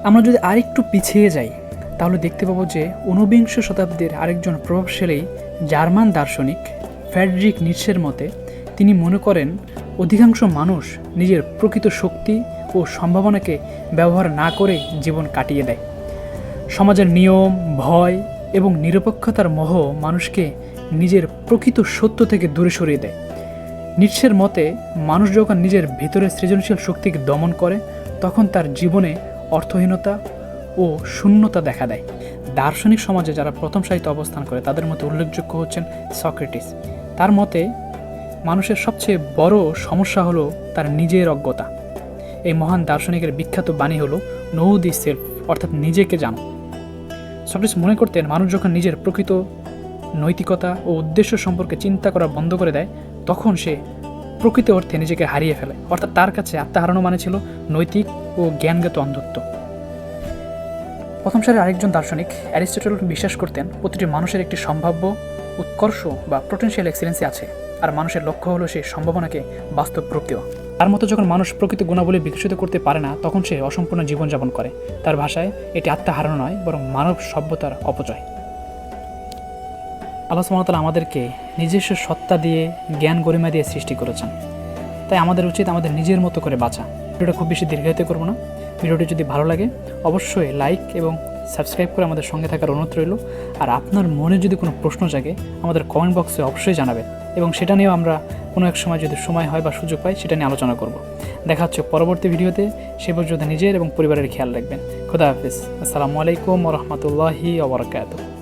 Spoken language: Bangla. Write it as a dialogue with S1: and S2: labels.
S1: আমরা যদি আরেকটু পিছিয়ে যাই তাহলে দেখতে পাবো যে ঊনবিংশ শতাব্দীর আরেকজন প্রভাবশালী জার্মান দার্শনিক ফ্রেডরিক নিটশের মতে তিনি মনে করেন অধিকাংশ মানুষ নিজের প্রকৃত শক্তি ও সম্ভাবনাকে ব্যবহার না করে জীবন কাটিয়ে দেয়। সমাজের নিয়ম, ভয় এবং নিরপেক্ষতার মোহ মানুষকে নিজের প্রকৃত সত্য থেকে দূরে সরিয়ে দেয়। নিটশের মতে মানুষ যখন নিজের ভেতরের সৃজনশীল শক্তিকে দমন করে তখন তার জীবনে অর্থহীনতা ও শূন্যতা দেখা দেয়। দার্শনিক সমাজে যারা প্রথম সারিতে অবস্থান করে তাদের মধ্যে উল্লেখযোগ্য হচ্ছেন সক্রেটিস। তার মতে মানুষের সবচেয়ে বড় সমস্যা হলো তার নিজের অজ্ঞতা। এই মহান দার্শনিকের বিখ্যাত বাণী হলো নো দি সেলফ, অর্থাৎ নিজেকে জানো। সক্রেটিস মনে করতেন মানুষ যখন নিজের প্রকৃত নৈতিকতা ও উদ্দেশ্য সম্পর্কে চিন্তা করা বন্ধ করে দেয় তখন সে প্রকৃত অর্থে নিজেকে হারিয়ে ফেলে, অর্থাৎ তার কাছে আত্মা হারানো মানে ছিল নৈতিক ও জ্ঞানগত অন্ধত্ব। প্রথম সারির আরেকজন দার্শনিক অ্যারিস্টটল বিশ্বাস করতেন প্রতিটি মানুষের একটি সম্ভাব্য উৎকর্ষ বা পোটেনশিয়াল এক্সিলেন্সি আছে, আর মানুষের লক্ষ্য হলো সেই সম্ভাবনাকে বাস্তব রূপ দেওয়া। তার মতো যখন মানুষ প্রকৃত গুণাবলী বিকশিত করতে পারে না তখন সে অসম্পূর্ণ জীবনযাপন করে। তার ভাষায় এটি আত্মা হারানো নয় বরং মানব সভ্যতার অপচয়। আল্লাহ সুবহানাহু ওয়া তাআলা আমাদেরকে নিজস্ব সত্তা দিয়ে, জ্ঞান গরিমা দিয়ে সৃষ্টি করেছেন, তাই আমাদের উচিত আমাদের নিজের মতো করে বাঁচা। ভিডিওটা খুব বেশি দীর্ঘায়িত করব না। ভিডিওটি যদি ভালো লাগে অবশ্যই লাইক এবং সাবস্ক্রাইব করে আমাদের সঙ্গে থাকার অনুরোধ রইল। আর আপনার মনে যদি কোনো প্রশ্ন জাগে আমাদের কমেন্ট বক্সে অবশ্যই জানাবেন, এবং সেটা নিয়েও আমরা কোনো এক সময় যদি সময় হয় বা সুযোগ পাই সেটা নিয়ে আলোচনা করব। দেখা হচ্ছে পরবর্তী ভিডিওতে। সে পর্যন্ত নিজের এবং পরিবারের খেয়াল রাখবেন। খোদা হাফেজ। আসসালামু আলাইকুম ওয়া রাহমাতুল্লাহি ওয়া বারাকাতুহু।